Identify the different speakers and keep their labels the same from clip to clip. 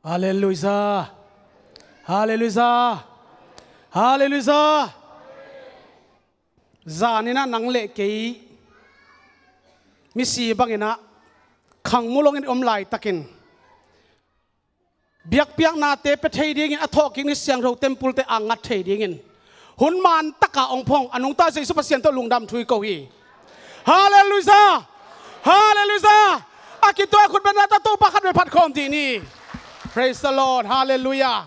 Speaker 1: ฮาเลลูยาฮาเลลูยาฮาเลลูยาจานี่นะนังเละเกยมิสีบังอินะขังมุลงอินอมไหลตะกินเบียกเปียกนาเตไปเทดิ้งอินอัทอกิงนิเสียงเราเต็มปุลเตอังัดเทดิ้งอินหุ่นมันตะกะองพงอนุงตาใจสุภเสียนตัวลุงดำทุยเกาฮีฮาเลลูยาฮาเลลูยาอากิตัวคุณเป็นนาตาตูปะขัดไปพัดคอมที่นี่ Praise the Lord Hallelujah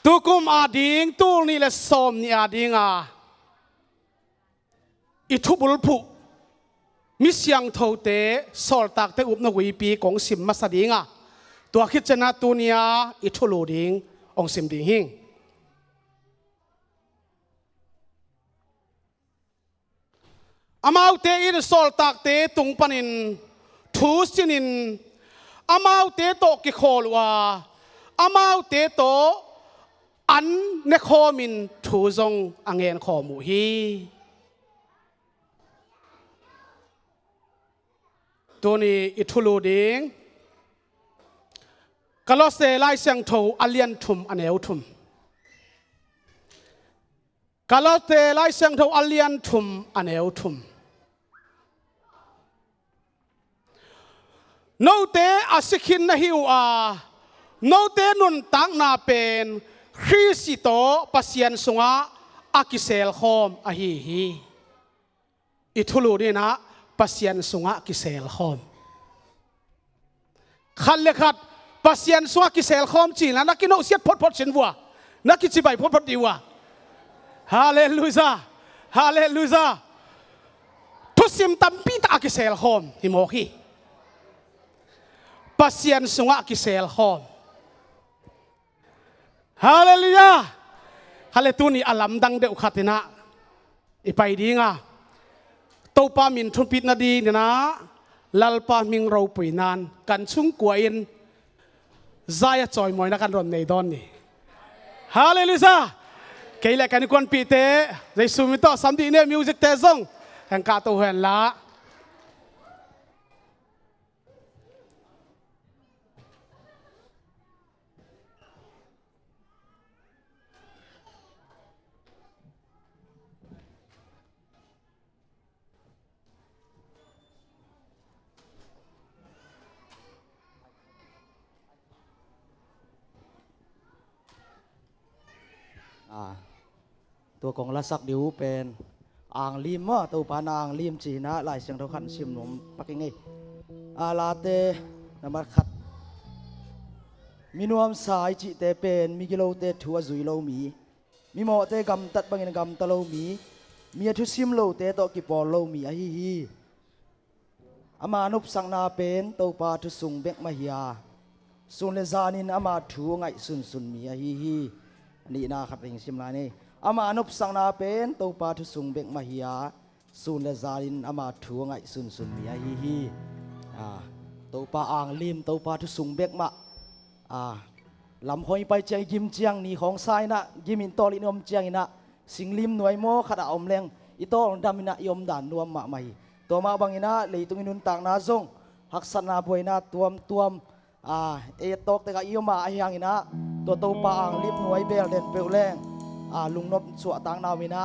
Speaker 1: ตุกุมอาดิ้งตูนี่และสมนี่อาดิ้งอิทุบุลพุมิเสียงเท่าเตะสอลตักเตะอุบนกุยปีของสิมมาสดิ้งตัวคิดจะนาตัวนี้อิทุลูดิ้งองสิมดิ้งหิงอามาเตอินสอลตักเตะตุงปนินทูสินินอามาเตะโตกิโคลวาอามาเตะโตอันเนโคมินทูซงอังเงินขอมูฮีตัวนี้อิทุลูดิงกาลเซไลเซียงทูอัลเลียนทุมอันเอวทุมกาลเซไลเซียงทูอัลเลียนทุมอันเอวทุมโนเตอาสิขินนะฮิวโนเตนุนตังนาเป็นคริสโตปัสยันสงะอากิเซลคอมอาฮีฮีอิทุลูนี่นะปัสยันสงะกิเซลคอมขันเลขัดปัสยันสงะกิเซลคอมจีนะนักกินโอเสียดพดสินวัวนักกิจิบายพดดีวัวฮาเลลูยาฮาเลลูยาทุสิมตัมปีตากิเซลคอมฮิโมฮีปัสยันสงะกิเซลคอมฮาเลลูยาฮาเลตุนีอัลลัมดังเดอุขัดนะอีไปดีงาตัวปามินทุนปิดนาดีเนี่ยนะลัลปามิงเราปุยนานกันชุ่งกวยนใจจอยมวยนักการรอนในดอนนี่ฮาเลลูยาเกี่ยกันนี่ควรปีเตะใจสุมิโตสัมดีเนี่ยมิวสิกเตะซงแห่งกาตัวเห็นละ
Speaker 2: ตัวของละสักดิวเป็นอ่างลิมตัวปานางลิมจีนะหลายเสียงเท่าขันชิมหนมปักงี้ลาเตนมาขัดมีนวมสายจิเตเป็นมีกิโลเตทัวจุยโลมีหมอเตกำตัดบางอย่างกำตะโลมีทุซิมโลเตโตกิปอลโลมีอะฮีอามานุปสังนาเป็นตัวปาทุสุงเบกมาฮิยาสุนเลซานินอามาทัวไงสุนมีอะฮีนี่นาขัดเองชิมลานี่อามานุปสังนาเป็นตัวปาทุสุงเบกมาฮิยาสุนเลซาลินอามาทัวไงสุนมีอะฮีตัวปาอ่างลิมตัวปาทุสุงเบกมาลำหอยไปเจียงยิมเจียงนี่ของทรายนะยิมินตอลินอมเจียงนะสิงลิมหน่วยโมขดาอมแรงอิโตดามินะยมด่านนวมมาใหม่ตัวมาบางอินะเลยตุงินุนต่างนาซงหักสันนาบวยนะตัวมเอตกแต่กายมาอย่างอินะตัวปาอ่างลิมหน่วยเบลเดนเปลแรงลุงนบสวต่างนาวินะ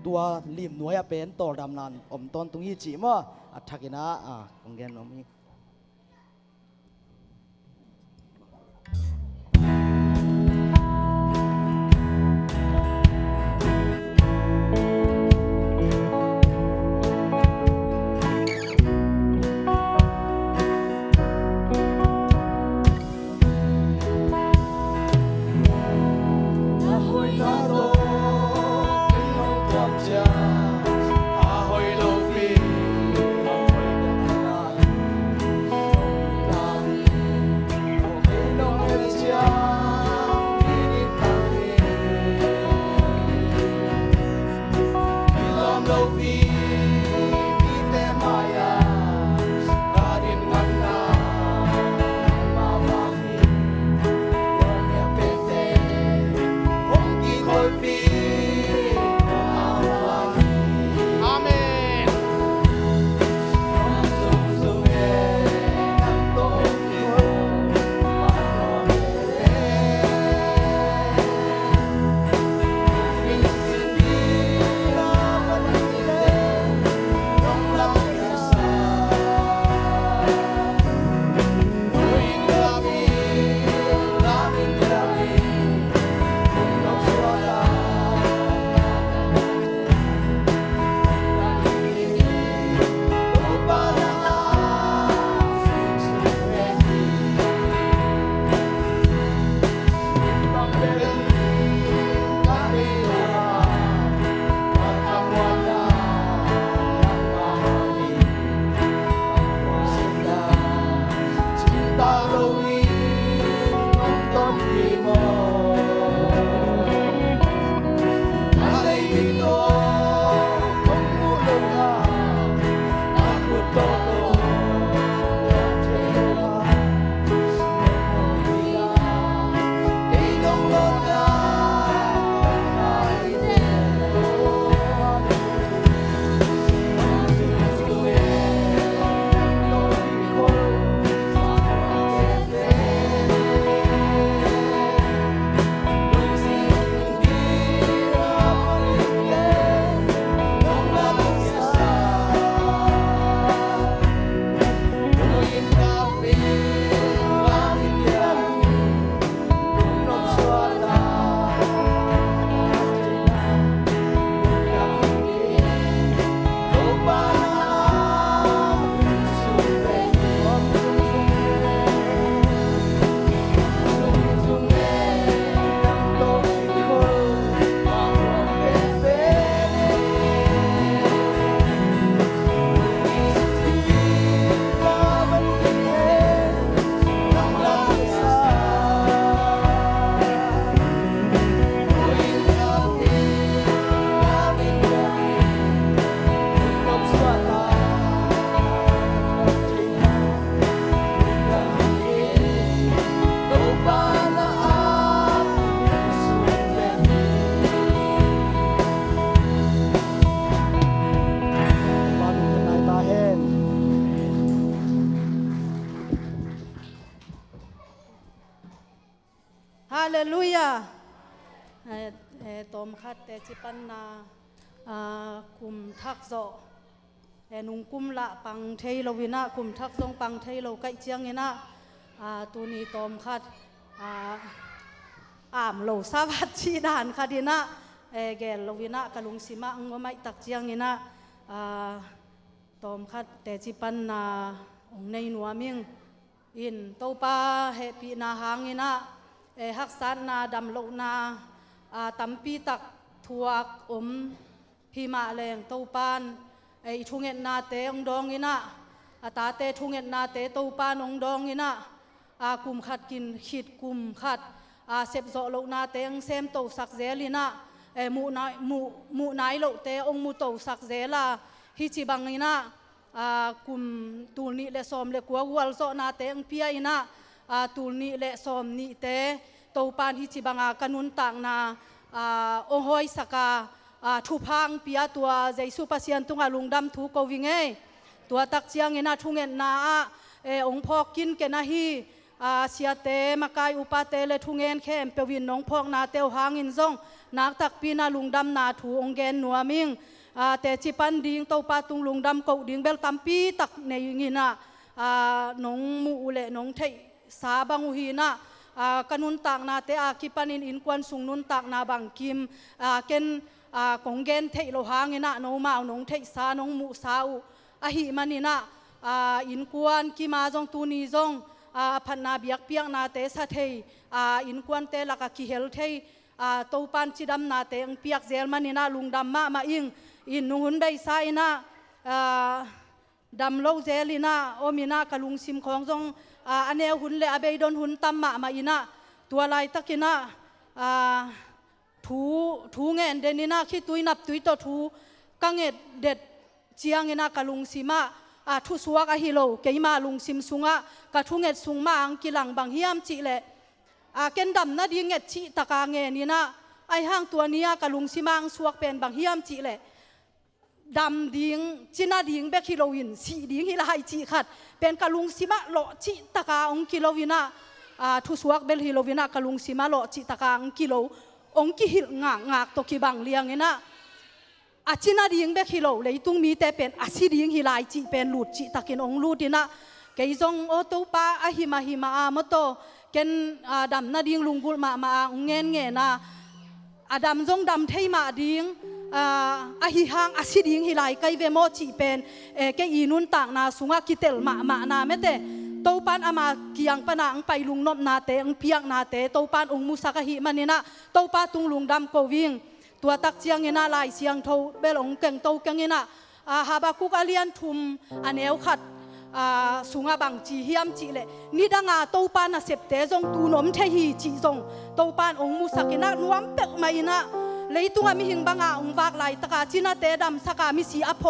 Speaker 2: ตัวลิมหน่วยเป็นต่อดำนานอมตอนตุงิจิมาอัฐกินะของแกนอมี
Speaker 3: เลลูยาตอมขัดแต่จิปันนาคุมทักโซนุงกุมละปังเทยโลวินาคุมทักซงปังเทยโลไกเจียงเงินะตัวนี้ตอมขัดโลสาวัดชีดานคดีนะแกโลวินะกะลุงสิมาอังว่าไม่ตักเจียงเงินะตอมขัดแต่จิปันนาองในหนัวมิงอินโตปาเฮปีนาหางเงินะฮักษานาดำโลนาตัมปีตักทัวกพิมาแรงโตปานทุงเงินนาเตองดองเงินะตาเตทุงเงินนาเตโตปานองดองเงินะกุมขัดกินขีดกุมขัดเสพโซโลนาเตงเซมโตสักเซลินะมูนายโลเตองมูโตสักเซลาฮิจิบังเงินะกุมตูนีเลสอมเลกัววัลโซนาเตงเปียอินะตูนีเลสอมนีเตโตปานฮิจิบังกันุนต่างนาองหอยสกาทุพังเปียตัวใจสุปเสียนตุงลุงดำทุกวิงเงตัวตักเจียงเงินะทุงเงินนาองพอกกินเกนะฮีเสียเตมากายอุปาเตเลทุงเงินเข้มเปวินน้องพอกนาเตวหางินซงนักตักปีนาลุงดำนาถูองเกนนัวมิงแต่จิปันดิงโตปาตุงลุงดำเกาดิงเบลตัมปีตักในยินะน้องมูเลน้องเทสาบังอุฮีนะกันุนต่างนาเตกิปันินอินควันสุงนุนต่างนาบังกิมเกนกงเกนเทโลหางินะน้องมาน้องเทสาน้องมูสาวหิมันินะอินควันกิมาจงตูนีจงพันนาเบียกเปียกนาเตสะเทอินควันเตลักกิเฮลเทโตปันจิดำนาเตงเปียกเซลมันินะลุงดำมาอิงอินนุหุนได้ไซนะดำโลเซลินะโอมินะกะลุงซิมของจงอันเนวหุนเลอเบยดนหุนตัมมาอินะตัวลายตะกินะทูเงินเดนินะคิดตุยนับตุยต่อทูกังเงดเด็ดเจียงเงินะกะลุงซิมาทุสวกอฮิโลเกยมาลุงซิมสุงะกะทุเงดสุงมาอังกิลังบังเฮียมจิเลเกนดำนะดีเงดจิตะกาเงนี่นะไอห้างตัวนี้กะลุงซิมังสวกเป็นบังเฮียมจิเลดำดิ้งจินาดิ้งเบกิโลวินสีดิ้งฮิลายจิขัดเป็นกะลุงซิมาโลจิตะกาองกิโลวินะทุสวกเบลฮิโลวินะกะลุงซิมาโลจิตะกาองกิโลองกิหิลงากตกิบังเลียงนะจินาดิ้งเบกิโลเลยตุงมีแต่เป็นสิดิ้งฮิลายจิเป็นหลุดจิตะกินองลูดินะเกยจงโอตุปาหิมาามโตเกนดำนาดิ้งลุงกุลมาเงนนะดำจงดำเทมาดิ้งหิหางสิดิ้งฮิลายไกเวโมจิเป็นเกอีนุนต่างนาสุงะกิเตลมานาเมเตโตปานอามาเกียงปนางไปลุงนบนาเตงเพียงนาเตโตปานองมุสกะหิมันนี่นะโตปาตุงลุงดำโกวิงตัวตักเจียงเงินะลายเสียงโทเบลองเก่งโตเก่งเงินะฮาบาคุกอาเลียนทุมอันเอวขัดสุงะบังจีเฮียมจีเลนี่ดังโตปานเสพเตจงตูนมเทหีจีจงโตปานองมุสกินะนวมเปกมาอินะเลยตุงมิหิงบังองวากลายตะกาจินะเตดำสกามิสีอโพ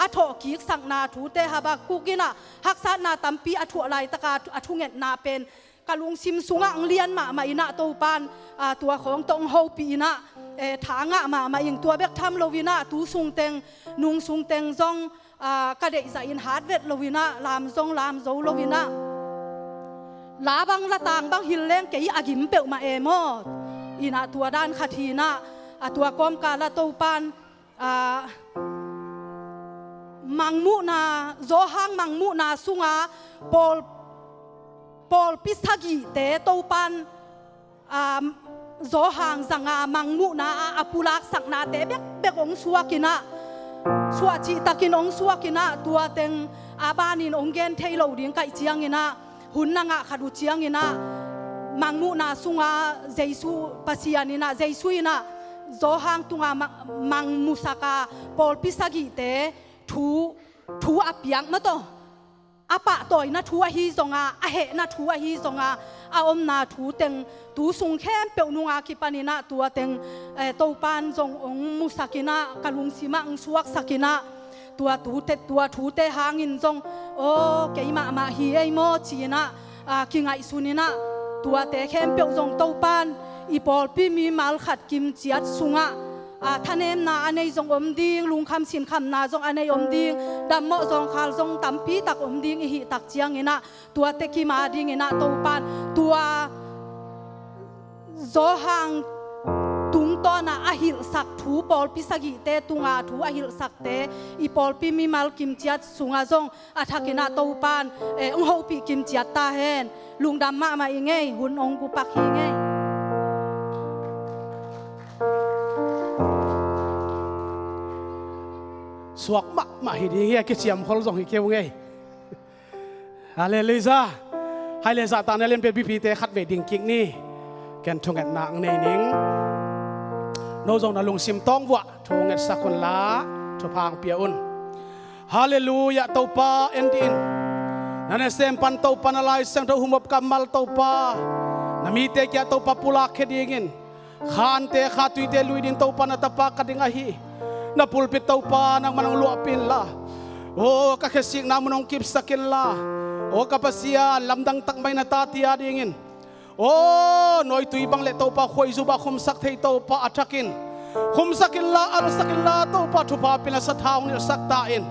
Speaker 3: อโถกีกสังนาถูเตฮาบากุกินะฮักษานาตัมปีอโถลายตะกาอโถเงตนาเป็นกะลุงซิมสุงะอังเลียนมาอินะโตปานตัวของตองโฮปีนะถางะมาอิงตัวเบกทำโลวินะตูสุงเตงนุงสุงเตงจงกระเดจะอินฮาร์ดเวทโลวินะลามจงลามโจโลวินะลาบังละต่างบังฮิลเลงเกยอากิมเปลมาโมอินะตัวด้านคทีนะตัวกอมกาละโตปานมังมุนาโจฮังมังมุนาสุงาปอลพิสกิเตโตปันโจฮังสังามังมุนาอปุลักสังนาเตเบกองสวกินะสวจิตะกินองสวกินะตัวเต็งอาบานินองเกนเทโลดิ้งไก่เจียงกินะหุ่นนางะขัดูเจียงกินะมังมุนาสุงาเจสุปัสยานินะเจสุยนะโจฮังตุงามังมุสกาปอลพิสกิเตทูอเปียงมาโตอาปะต่อยนะทูอฮีจงอาเหนะทูอฮีจงอาอมนาทูเต็งตูสุงแค่เปียวนุงอาคิปานินะตัวเต็งโตปานจงองมุสกินะกะลุงสิมาองสวกสกินะตัวทูเตหางินจงโอเกยมาฮีไอโมจีนะกิงไอซุนินะตัวเตแค่เปียวจงโตปานอีปอลปีมีมาลขัดกิมจียดสุงะท่านเอ็มนาอันในจงอมดิงลุงคำสินคำนาจงอันในอมดิงดำเหมาะจงขาวจงตั้มปีตักอมดิงอิหิตักเจียงเงินะตัวเตกิมาดิงเงินะโตปานตัว zo hang tung to na ahil sak thu pol pisagi te tunga thu ahil sak te I pol pi mi mal kim chiat sunga zong athakina to pan ong ho pi kim chiat ta hen lungdam ma ma ingei hun ong gu pak hi ngei
Speaker 1: suak ma hi di nge ki chiam khol zong hi keu nge hallelujah hai le za ta na len pe bi pi te khat ve ding kik ni ken thonget na ang nei ning no zong na lung sim tong wa thonget sakon la tho phang pia un hallelujah to pa endin nane sem pan to panalai sang tho humop kamal to pa nami te kya to pa pula khedingin khan te kha tui te lui din to pa na tapa kadinga hi na pulpit to pa nang manang luapin la o ka khesik na munong kip sakin la o kapasia lamdang takmay na tatia dingin o noi tui bang le to pa khoi zuba khum sak thei to pa athakin khum sakin la ar sakin la to pa thu pa pina sa thau ni sak ta in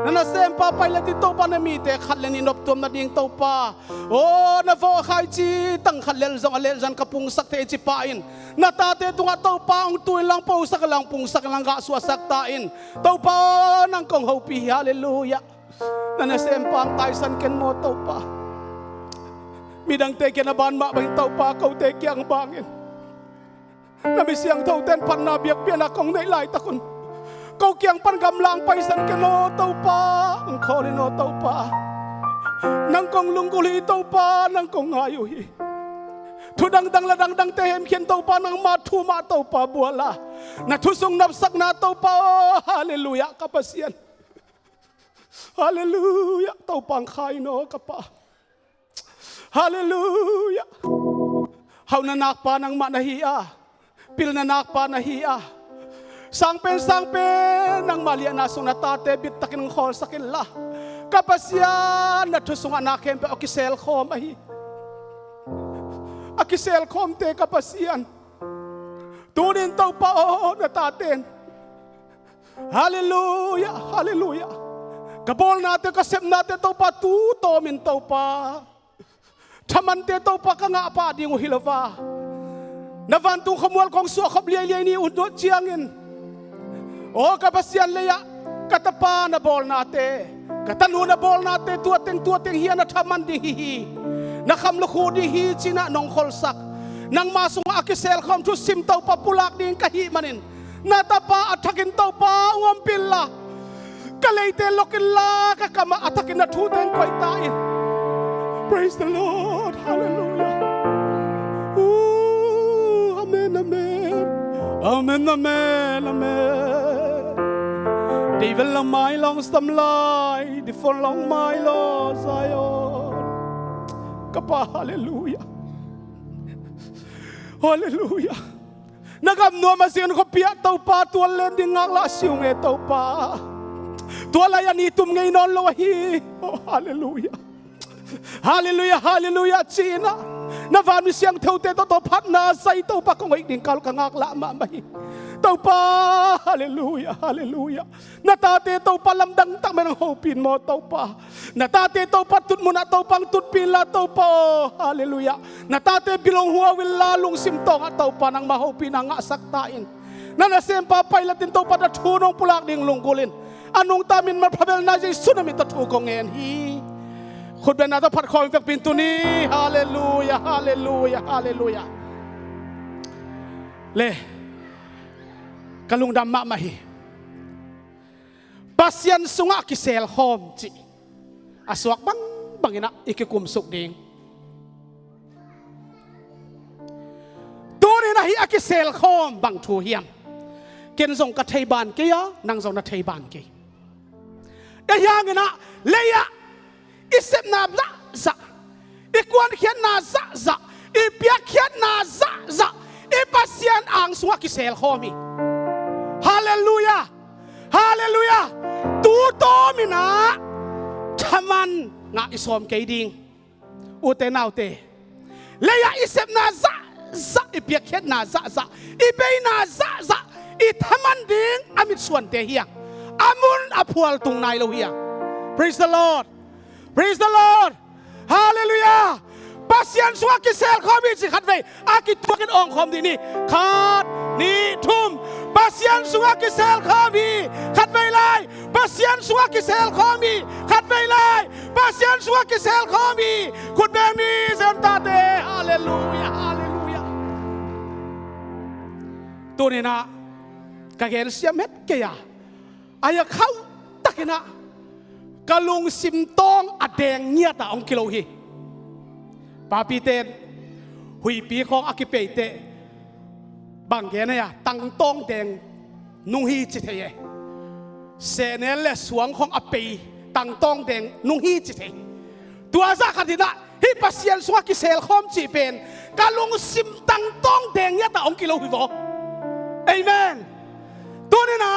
Speaker 1: nana sem pa pai le ti to pa na mi te khat le ni nop tum na ding to pa o na vo khai chi tang khat lel zong alel jan kapung sak thei chi pa in na ta te tunga to pa ong tui lang po sak lang pung sak lang ga su sak ta in to pa nang kong ho pi hallelujah nana sem pa tai san ken mo to pa midang te kenaban ma bang tau pa kau te kyang bangin nami siang thau ten pan na biak pian akong nei lai takun kau kyang pan gam lang pai san ke no tau pa ang kholi no tau pa nang kong lungkuli tau pa nang kong ayu hi thu dang dang la dang dang te hem khen tau pa nang ma thu ma tau pa buala na thu sung nap sak na tau pa hallelujah kapasian hallelujah tau pang khai no kapa hallelujah hau na nak pa nang ma na hi a pil na nak pa na hi a sang pen nang malia na sung na tate bit takin ng khol sakin la kapasya na thusung anak hem pe okisel khom ahi akisel khom te kapasyan tunin tau pa o na taten hallelujah hallelujah kabol natin kasem natin tau pa tu to min tau pa Taman te to pa ka nga pa ding hilava navantung khamual kong su khabliay ni udot chiangin o kapasyan leya katapa na bol nate katanu na bol nate tuateng hiya na taman di hi na khamlukhu di hi china nong kholsak nang masung akisel kham thu sim tau pa pulak ding kahi manin natapa athakin tau pa ngompilla kaleite lokilla ka kama athakin na thu teng koi tain. Praise the Lord. Hallelujah. Ooh, amen, amen. Amen, amen, amen. Di vel lang mai long stam lai, di fon long mai lo Zion. Kapa hallelujah. Hallelujah. Nagam no masin ko pia tau pa tuan len di ngak la siung e tau pa. Tuala yan itum ngay non lo hi. Oh hallelujah. Hallelujah, hallelujah, China. Navan siyang taute to pat na say to pa kung ding kal kangak la mamay. Tau pa, hallelujah, hallelujah. Natate to pa lamdang tak merang hopin mo tau pa. Natate to pa tut mo na tau pang tut pila tau pa, hallelujah. Natate bilong huwa wil lalong simtong at tau pa nang mahopin ang asaktain. Nanasem pa pailatin to pa na tunong pulak ding lungkulin. Anong tamin marpabel na jay tsunami tatukong ngayon hi. คุณเป็นนาตพัดคอยจากปินตุนี้ฮาเลลูยาฮาเลลูยาฮาเลลูยาเลกลุงดำมะมาฮีปัสยันสุงะกิเซลฮอมจีอสวกบังอินะอีกกุมสุกดิงตัวนี้นะฮีอากิเซลฮอมบังทูเฮียมเกณฑ์ส่งกระเทยบานเกียนางส่งกระเทยบานเกียไอ้ยังไงนะเลยะisip na za ikuan khian na za ipia khian na za ipasian ang sunga kisel homi hallelujah hallelujah tu to mina taman nga isom kay ding ute naute leya isip na za ipia khian na za ibay na za itaman ding amit suan te hiya amun apual tung nailo hiya praise the Lord. Praise the Lord. Hallelujah. ปัสยันสวากิเซลคอมีสิขัดเวอากิตัวกันองคอมดีนี่ขาดนี่ทุ่มปัสยันสวากิเซลคอมีขัดเวไลปัสยันสวากิเซลคอมีขัดเวไลปัสยันสวากิเซลคอมีขุดแบบนี้เซนตาเตฮาเลลูยาฮาเลลูยาตัวนี้นะกะเกลเสียเม็ดเกียอายะเข้าตักนะกะลุงซิมตองอแดงเงียตาองกิโลฮีปาปีเตนหุยปีของอากิเปเตบางแกเนี่ยตั้งตองแดงนุ่งฮีจิตเฮเสเนลและสวงของอปีตั้งตองแดงนุ่งฮีจิตเฮตัวซักขัดนะฮิปัสยันสวากิเซลคอมจีเป็นกะลุงซิมตั้งตองแดงเงียตาองกิโลฮีโวเอเมนตัวนี้นะ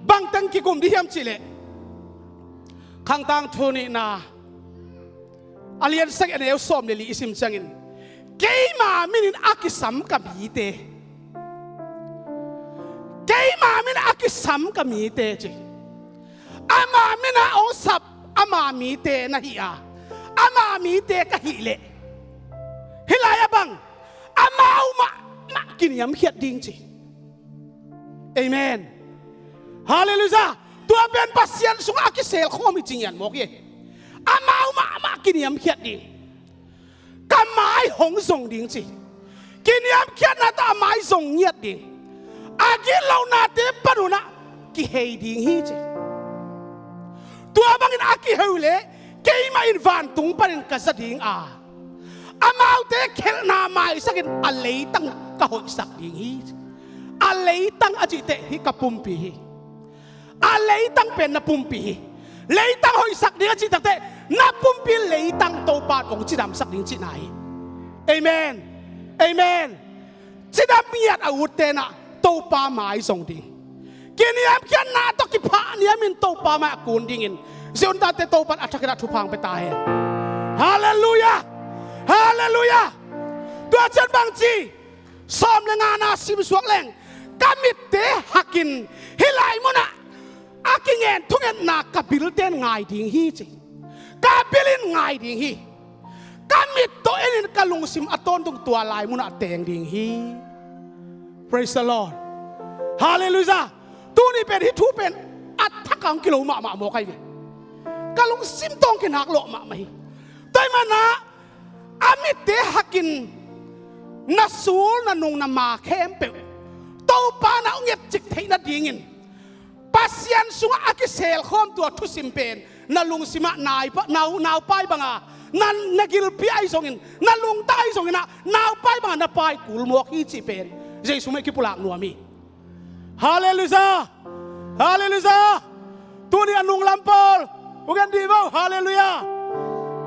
Speaker 1: บางตังกิกุมดิยามจิเลข้างตังทุนี้นะอาเลียนสักอันเอวสอมเลยลิอิสิมจังอินเกย์มามินินอากิสัมกับมีเตเกย์มามินอากิสัมกับมีเตจิอามามินาองสับอามามีเตนะฮิอาอามามีเตกะฮิเลฮิลายบังอามาอุมากินยามเขียดดิ้งจิเอเมนฮาเลลูยาตัวเป็นปัสยันสุอากิเซลข้อมีจริงยันมอกเยอามาอุมากินยามเขียดดิ้งกำไม้หงส่งดิ้งจิกินยามเขียดนาตาไม้ส่งเงียดดิ้งอากินเรานาเตปนุนะกิเฮดิ้งฮีจิตัวบางอินอากิเฮเลเกย์มาอินวันตุงปนินกัสดิ้งอามาอุเตเคลนาไม้สักินอเลตังกะหอยสักดิ้งฮีอาเลตังอจิเตฮิกับปุ่มปีอาเลตังเป็นนับปุ่มปีเลตังหอยสักดิ้งอจิตเตนับปุ่มปีเลตังโตปาดองจิดำสักดิ้งจิไหนเอเมนเอเมนจิดำมีอัดอาวุธเตนะโตปาไม้ส่งดิ้งกินยามกินนาตกิพานี่มินโตปาไม้กูนดิ้งินเจ้าตาเตโตปัดอัฐกระทุพังไปตายฮาเลลูยาฮาเลลูยาตัวฉันบางจีซ้อมเลงานาซิมสวกแรงกามิเตหักินฮิไลมุนะอากิเงินทุกเงินนักกับบิลเตนง่ายดิ่งฮีจิกาบิลินง่ายดิ่งฮีกามิโตเอ็นกาลุงซิมอัตอนตรงตัวลายมุนะเตงดิ่งฮี praise the Lord ฮาเลลูยาตัวนี้เป็นฮิทูเป็นอัตทักกังกิโลมาโมกัยกาลุงซิมตองกินหักโลมาไม่แต่มันนะอามิเตหักินนัสซูนันงนามาเข้มเปลโตปานาเงียบจิกเทนัดยิงินปัสยันสุงอากิเซลข้อมตัวทุสิมเป็นนัลุงสิมะนายนาวไปบังอานันนักิลพิไอส่งินนัลุงตายส่งินนะนาวไปบังนับไปกุลมวกฮีจิเป็นเจสุไม่คิปุลักนัวมีฮาเลลูยาฮาเลลูยาตัวนี้นุงลำปอลอุกันดีบ่ฮาเลลูยา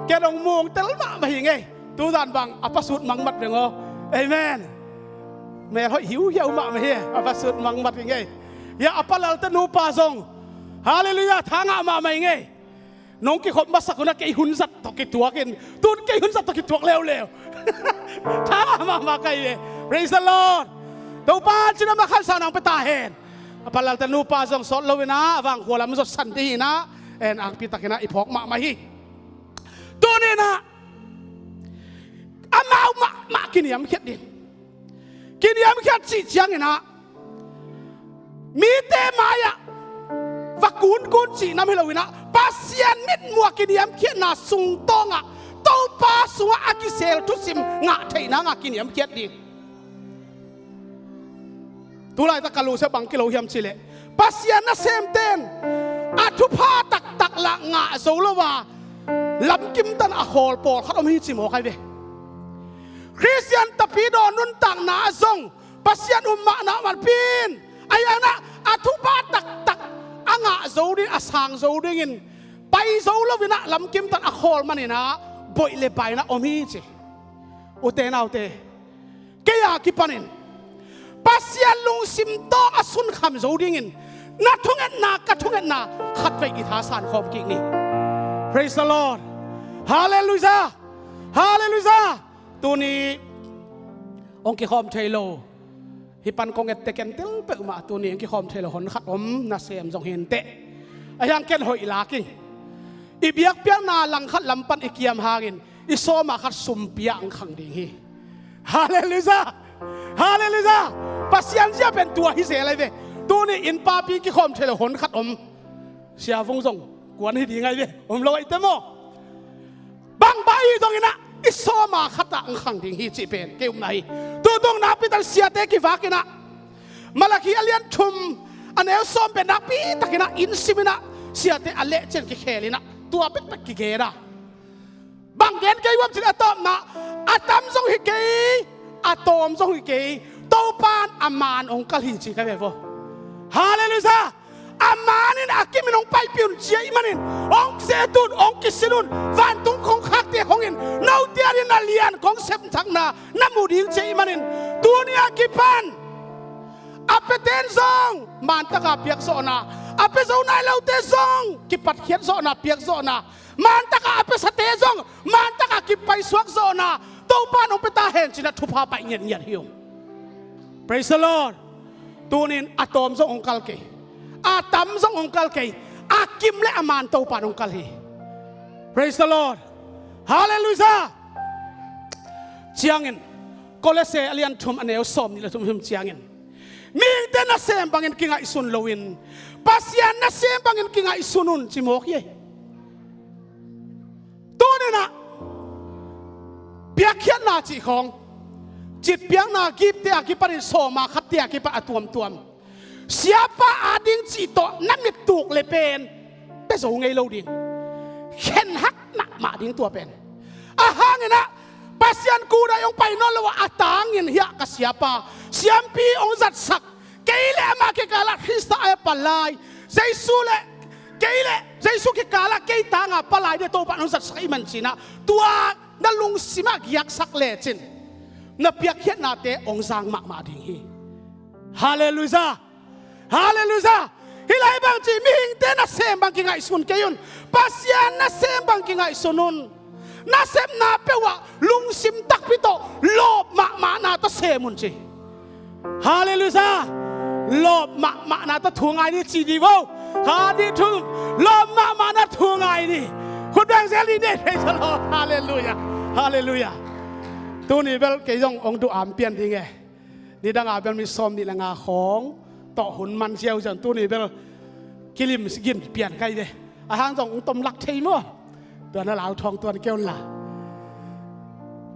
Speaker 1: แกดองมงเตลมาไม่ยังไงตัวดันบังอภัสุดมังมัดยังอ๋อเอเมนแม่เขาหิวเหี้ยวมาไม่เหี้ยอภัสุดมังมัดยังไงอย่าอภัลลตนูปาซงฮาเลลูยาทางอามาไม่ยังไงน้องกี่คนมาสักคนนะกี่หุ่นสัตว์ตกิตัวกินตุนกี่หุ่นสัตว์ตกิตัวเร็วทางอามาไกลเลย praise the Lord ตัวป้าจีนมาขันสานังไปตาเห็นอภัลลตนูปาซงสดเลวินะวางหัวลำสดสันตินะเอ็นอังพิตากินะอีพอกมาไม่ฮีตัวนี้นะอามากินยามเขียดดิกินยามเขียดสิจังเนะมีเตมายะวักกุนจีน้ำให้เราวินะปัสยันมิดมัวกินยามเขียดนาสุงตองะโตปาสัวอากิเซลทุสิมงะไทยนะงะกินยามเขียดดิตุลายตะกะลูเสบังกิโลยามชิเลปัสยันนะเซมเตนอาทุพาตักละงะโซโลวาลำกิมตันอโคลปอลเขาต้องมีจิโมใครเวคริสเตียนตะพีดอนุนตังนาซงปัสยันมะนามันปีนไอ้อันน่ะอาทุบาตักอ่างะโซดิอาสังโซดิงินไปโซลวินะลำกิมตันอโคลมันนี่นะบ่อยเลยไปนะอมีจิอุเตนาอุเตเกียกิปันินปัสยันลุงซิมโตอสุนคำโซดิงินนัดทุงเงินนากระทุงเงินนาขัดไปอิทาสานขอบกิ่งนี่ praise the Lord ฮาเลลูยาฮาเลลูยาตัวนี้องค์กิคอมเทโลฮิปันกงเอตเตกันเตลเปกมาตัวนี้องค์กิคอมเทโลหนขัดอมนาเซียมจงเห็นเตะยังเกนหอยลากิงอีเบียกเปียนาลังขัดลำปันอีเกียมหากิน อิโซมาขัดสุมเปียงขังดิ่งฮีฮาเลลูยาฮาเลลูยาปัสยันเสียเป็นตัวฮิเสอะไรเว้ตัวนี้อินปาปีกิคอมเทเลหนขัดเสียฟงส่งกวนให้ดีไงเว้ลอยเต็มบังใบตรงนี้นะอิโซมาขัดอังขังดิ่งฮีจีเป็นเกี่ยวไหนตัวตรงนับเป็นตันเสียเตกิฟากินะมาลาคีอเลียนชุมอันเอลซอมเป็นนับปีตะกินะอินซิมินะเสียเตอเลเจนกิเคลินะตัวเป็นตะกิเกนะบางเกณฑ์เกี่ยวกับสิ่งอะตอมนะอะตอมทรงฮิเกอะตอมทรงฮิเกโตปานอามานองค์กลิจิกันเว้ยฮาเลลูยาอามานินอากิมินองไปพิวเจียอิมานินองเซตุนองกิสินุนวันตุงคงขักเตียของอินนาเตียรินาเลียนของเซมทักนานามูดิงเจียอิมานินตัวนี้อากิปันอาเปเตนซองมันตะกับเปียกโซนาอาเปโซนายเลวเตซองกิปัดเขียนโซนาเปียกโซนามันตะกับอาเปสเตซองมันตะกับกิไปสวกโซนาตัวปานองเปตาเห็นจินะทุพาไปเงียนเงียนหิว Praise the Lord ตัวนี้อะตอมซององคัลเกอาตัมซององคัลเกอากิมและอามันตัวปานองคัลเฮ Praise the Lord Hallelujah เจียงเงินก็เลยเสียเลียนทุมอันเอลซอมนี่แหละทุมเจียงเงินมีแต่นักเสียงบางเงินกิงไอซุนโลวินปัสยานักเสียงบางเงินกิงไอซุนุนจิโมกเย่ตัวนี้นะเปียกเขียนนาจีของจิตเปียกนากิบเตียกิปริโซมาขัดเตียกิปะตัวมsiapa ading cito namit tuk lepen beso ngai lo ding ken hak nak ma ding tua pen ahang na pasian kuda yung painon lawa atangin hiya ka siapa siampi ong zat sak keile ama ke kala Krista ay palay Jesu ke kala kei tanga palay de to pa ong zat sak iman sina tua nalung sima giyak sak lechin na piak hiat nate ong sang ma ding hi hallelujah Hallelujah. Hilai bang ci ming te na sem bang kingai sun kayun. Pasyan na sem bang kingai sunun. Na sem na pewa lung sim tak pito lob ma na to semun ci. Hallelujah. Lob ma na to thungai ni ci di wo. Ha di thung lob ma na thungai ni. คุณแบงเซลีเนี่ยpraise the Lord Hallelujah Hallelujah ตัวนี้เบลเกี่ยงองดูอามเปลี่ยนดีไงนี่ดังอาเบลมีซ้อมนี่ละงาของต่อหุ่นมันเชียวจังตัวนี้เบลกิลิมสกินเปลี่ยนใครเลยอาหารส่งต้มลักเทมั้งตัวนั้นเหลาทองตัวนี้เกี่ยวละ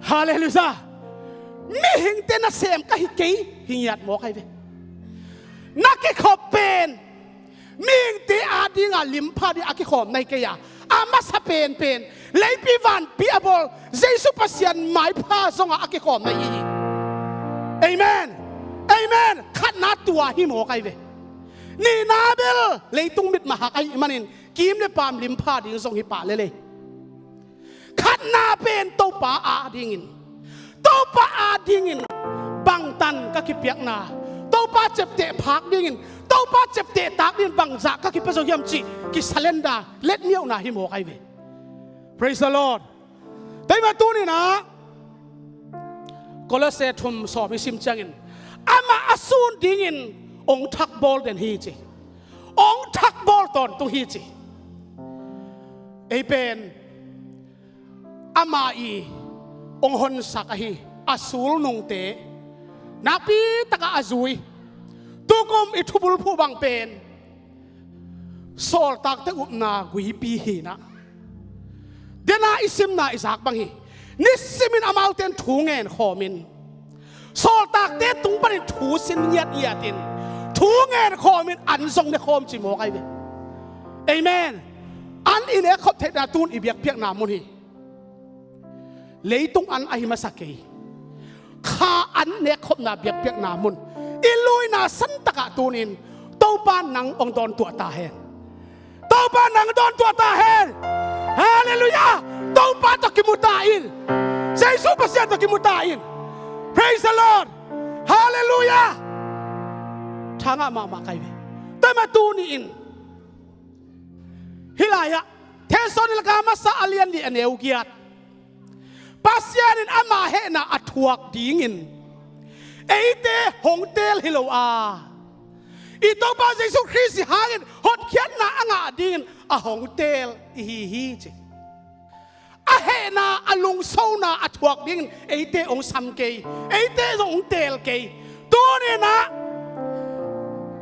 Speaker 1: ฮาเลลูยาไม่หิงเตน่าเสียมก็หิเกยหิงยัดหมอใครเลยนักขอบเป็นมิงเตอาดิงาลิมพาดิอากิขอบในเกียอามาสเป็นเลยปีวันปีอบอลเจสุปัสยันหมายพาส่งอากิขอบในยี่เอเมนเอเมนขัดนัดตัวหิมหัวใครเลยนี่นาเบลเลยตุ้งมิดมาหักไอ้มันนี่กิมเนี่ยปามลิมพาดิงส่งหิปะเลยขัดนาเป็นโตปาอาดิงินโตปาอาดิงินบังตันก็คิดเปียกนาโตปาเจ็บเตะพักดิงินโตปาเจ็บเตะตากดินบังจากก็คิดเป็นโซยมจีกิสเลนดาเล็ดเมียวนาหิมหัวใครเลย Praise the Lord แต่มาตัวนี้นะก็เลยเสด็จทุ่มสอบมิซิมจังอินอามาอสูรดิ่งินองทักบอลเดนฮีจีองทักบอลตอนตุฮีจีไอเป็นอามาอีองหนสักฮีอสูรนงเตนับปีตะกะอาซุยตุกมอิทุบุลผู้บังเป็นโซลตักเตอุปนากุยปีฮีนะเดน่าอิซิมนาอิสักบังฮีนิสิมินอามาวเตนถูเงินขอมินโซลตากเตตุงปริถูสินเยียดตินถูเงินขอมินอันทรงในคอมจิโมกไอเวเอเมนอันอินเอขบเทนาตูนอิเบียกเพียกนามุนีเลยตุงอันไอมาสักเกยข้าอันเนขบนาเบียกเพียกนามุนอิลุยนาสันตะกะตูนินโตปานนังองดอนตัวตาเฮนโตปานนังดอนตัวตาเฮนฮาเลลูยาโตปานตะกิมุตาอินเจสุปัสยันตะกิมุตาอินPraise the Lord Hallelujah ทางอามาใครเว้แต่มาตูนี่อินฮิลายะเทสโนิลกามาซาอเลียนดีอันเอวกียดปัสยานินอามาเฮน่าอัฐวกดีงินเอเตหงเตลฮิโลอาอีโตบาเยซูคริสต์หางินหดเขียนน่าอ่างดีงินอะหงเตลฮีจีอะเฮ na alung so na athuak ding eite ong sam ke eite ong tel ke tu ni na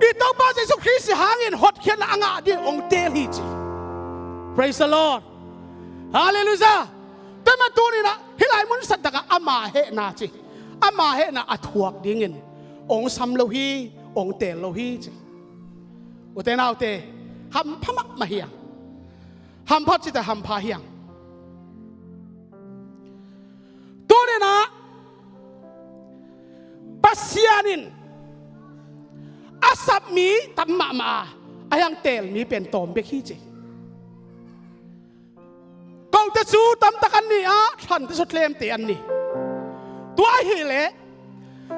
Speaker 1: ito pa Jesus Christ hangin hot khian na anga ding ong tel hi chi praise the Lord hallelujah tema tu ni na hilai mun sat daga ama he na chi ama he na athuak dingin ong sam lo hi ong tel lo hi chi uten autte ham phamak ma hiang ham phat chi ta ham pha hiang tu ni na pasianin asap mi tamma ma ayang tel mi pen tom be hi chi kau te chu tam takan ni a than te su tlem te an ni tua hi le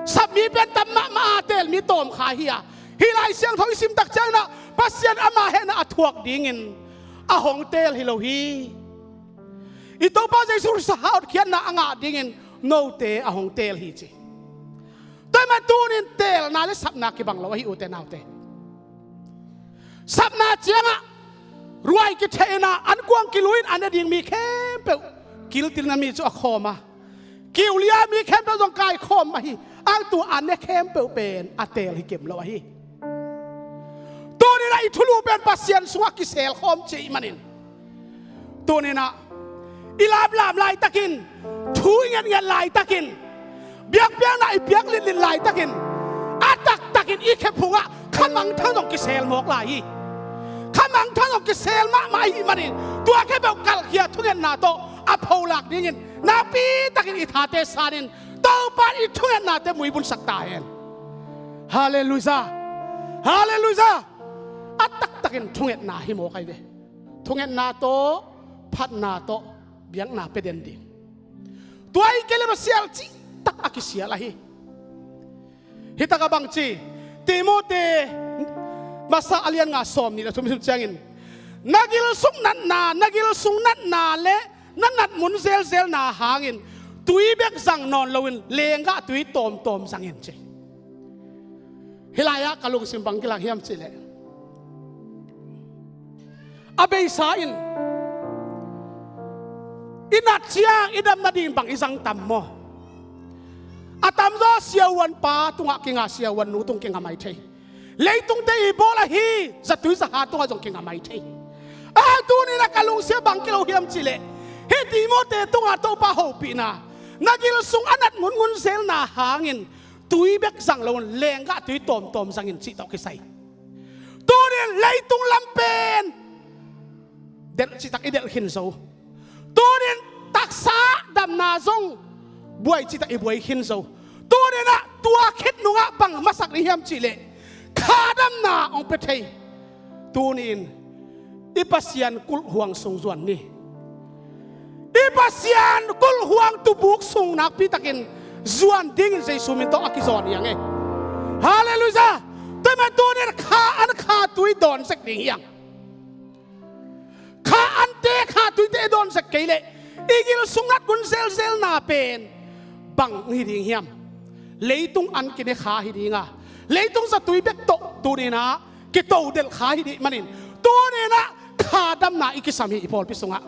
Speaker 1: sap mi pen tamma ma tel mi tom kha hi a hi lai siang thoi sim tak chang na pasian ama he na athuak dingin a hong tel hi lo hi ito pa Jesus sa haut khian na anga dingin no te a hong tel hi chi toy ma tunin tel na le sap na ki bang lo hi u te nau te sap na chianga ruai ki theina an kuang ki luin an ding mi khem pe kil til na mi chu a khoma kiulia mi khem pe jong kai khom ma hi ang tu an ne khem pe pen a tel hi kem lo hi tu ni na ithulu pen pasien suwa ki sel khom chi manin tu ni na ilab lam lai takin thu ngen ngen lai takin biak biak na biak lin lin lai takin atak takin i khe phunga khamang thang ki sel mok lai khamang thang ki sel ma mai manin tua khe bel kal khia thungen na to a pholak dingin na pi takin i thate sanin to pa i thungen na te mui bun sakta hen hallelujah hallelujah atak takin thungen na hi mo kai ve thungen na to phat na to biang na pe den ding tuai kele ma sial chi tak akisia lahi hita ka bang chi timote masa alian nga som ni la thum changin nagil sung nan na le nanat mun zel zel na hangin tui bek sang non lowin lenga tui tom tom sangin che hilaya kalung simbang kilak hiam chi le abei sa in inat siang idam na din bang isang tammo atam zo siawan pa tunga kinga siawan nu tung kinga mai thei leitung te ibola hi zatui sa ha tunga jong kinga mai thei a tu ni na kalung sia bang kilo hiam chile he timote tunga to pa ho pi na nagil sung anat mun ngun sel na hangin tui bek sang lon lenga tui tom tom sangin chi to kisai tu ni leitung lampen del chi tak idel hin so tunin taksa dam na zong buai chita i buai hin so tunina tua khit nunga bang masak ni hiam chile khadam na ong pe thei tunin ipasian kul huang sung zuan ni ipasian kul huang tu buk sung nak pi takin zuan ding sei sumin to akizon yang e hallelujah tema tunin kha an kha tui don sek ding yang kha ante kha tuite don sak keile igil sungat gun sel sel na pen bang hi ding hiam leitung an kine kha hi dinga leitung sa tui bek to turina ke to del kha hi di manin turina kha dam na ikisami ipol pisunga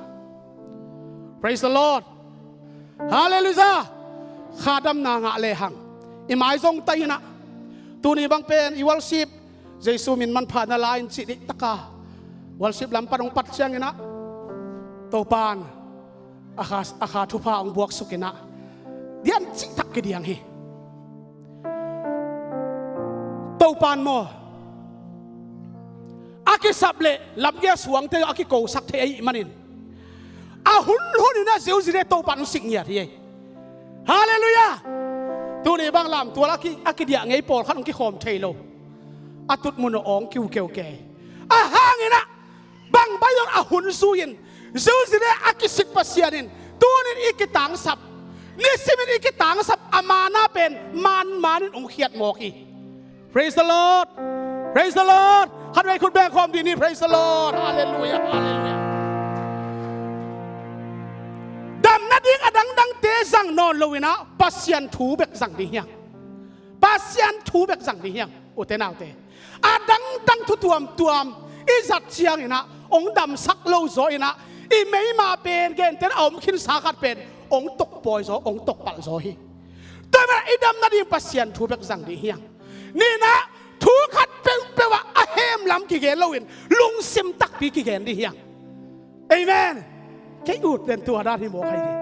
Speaker 1: praise the Lord hallelujah kha dam na nga le hang imai zong taina tuni bang pen I worship Jesu min man pha na lain chi dik taka worship lam parong pat siang ina topan akha thupa ang buak sukina dian chi tak ke diang hi topan mo aki sable lam ge suang te aki ko sak the ai manin a hun hun na zeu zire topan sing ya hi hallelujah tu ni bang lam tu aki dia ngai pol khan ki khom thailo atut mun ong kiu keu ke a hangina bang bayon a hun suyin zuzire akisik pasianin tunin ikitang sap nisimin ikitang sap amana pen manin ungkhiat moki praise the Lord hanway kun bang khom dini praise the Lord hallelujah hallelujah dam nading adang dang te sang non lowina pasian thu bek sang di hyang pasian thu bek sang di hyang utenau te adang dang thu tuam izat chiang ina ong dam sak lo zo ina อีไม่มาเป็นเกณฑ์แต่เอาคินสาขัดเป็นองตกปอยโซองตกปัลโซฮีตัวมันไอ้ดำนาดีปัสยันทูเบกสังดีเฮียงนี่นะทูขัดเป็นว่าอาเฮมลำกี่เกณฑ์เราเห็นลุงซิมตักปีกี่เกณฑ์ดีเฮียงเอเมนแค่อุดเป็นตัวด้านที่โมใครดี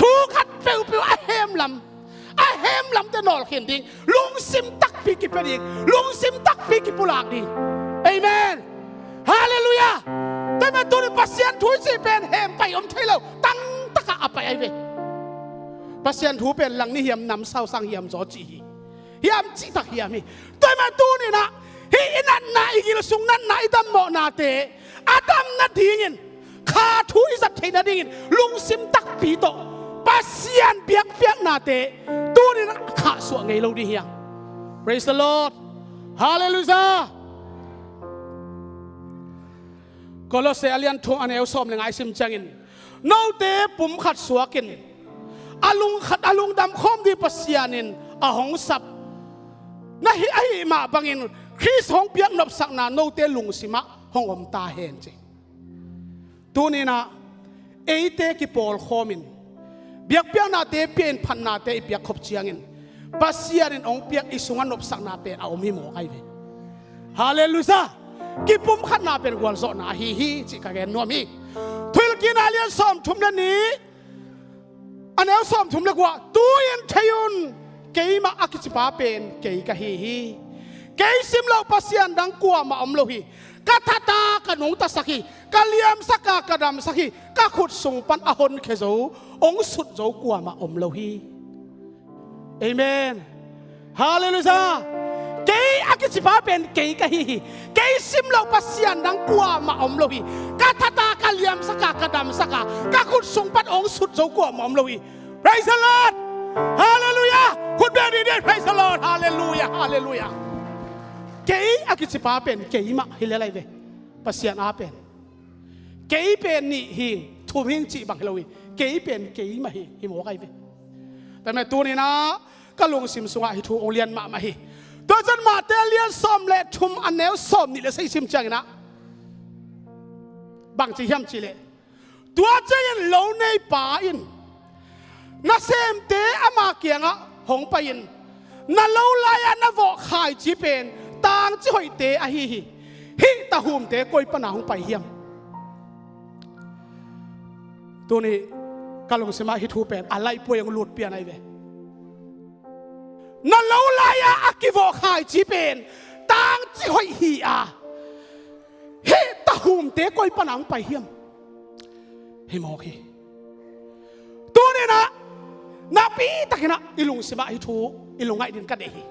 Speaker 1: ทูขัดเป็นว่าอาเฮมลำอาเฮมลำจะนอนเห็นดิ่งลุงซิมตักปีกี่เป็นดิ่งลุงซิมตักปีกี่ปุลากดีเอเมนฮาเลลูยาแต่มาตัวนี้ปัสยันทูสิเป็นเฮมไปอมใช่เราตั้งตะกะอับไปไอเวปัสยันทูเป็นหลังนี้เฮียมนำเศร้าสังเฮียมโจจีเฮียมจีตักเฮียมีแต่มาตัวนี้นะฮีนันนาอีกิลสุงนันนาอิดัมโมนาเตอาดัมนาดีงินขาทูอิสัตเทนาดีงินลุงซิมตักปีโตปัสยันเปียกนาเตตัวนี้นะขาสวงไงเราดีเฮีย Praise the Lord Hallelujahก็เราเสียเลียนทงอันเอลซอมเลยไงซิมจังอินนอเตปุ่มขัดสวกินอาลุงขัดอาลุงดำคอมดีปัสยานินอาหงสับนะฮิไอมาบังอินคริสหงเปียกนบสักนานอเตลุงสิมะหงอมตาเห็นจีตัวนี้นะเอเตกิปอลคอมินเบียกเปียกนาเตเปียนพันนาเตเปียกขบเชียงอินปัสยานินองเปียกอิสุงันนบสักนาเป็นเอามีหมอไอเวฮาเลลูยากิปุ่มขัดนาเป็นกวนโซนาฮีจิกาเกนนัวมีทุลกินอาเลียนซอมทุ่มเลนี้อันเอลซอมทุ่มเลกว่าตัวยันทยุนเกยมาอักจิปาเป็นเกยกะฮีเกยซิมเราปัสยันดังกัวมาอมโลฮีกะทัตากะนงตะสักีกะเลียมสักกะกะดำสักีกะขุดส่งปันอหนเคโซองสุดโจกัวมาอมโลฮีเอเมนฮาเลลูยาเกยอักจิปาเป็นเกยกะฮีเกยซิมเราปัสยันดังกัวมาอมโลฮีกะทัตากะเลียมสักกะกะดำสักกะขุดส่งปันองสุดโจกัวมาอมโลฮี Praise the Lord Hallelujah คุณเบดีเดน Praise the Lord Hallelujah Hallelujah เกยอักจิปาเป็นเกยมาฮิเลไลเวปัสยันอาเป็นเกยเป็นนี่หิงทุ่มหิงจีบังฮิโลวีเกยเป็นเกยมาหิโมไกเวแต่แม่ตัวนี้นะก็ลงซิมสวะฮิทูองเลียนมาฮิตัวจันมาเตเลียนซ้อมเละทุ่มอันเนวซ้อมนี่เลยใส่ซิมจังนะบางจีเฮียมจีเลตัวเจนโลในป่าอินนาเซมเตอามาเกียงะหงไปอินนาโลลายนาโวขายจีเป็นต่างจีหอยเตอะฮิตาหุมเตกอยปนาหงไปเฮียมตัวนี้กาลงสมาฮิทูเป็นอะไรป่วยยังหลุดเปียนไอเวนาโลลายอากิโวขายจีเป็นต่างจีหอยฮีอาฮิตาหุมเตกอยปนาหงไปเฮียมฮิโมกีตัวนี้นะนาปีตะกินะอิลุงสิบะฮิทูอิลุงไงดินกันเดฮี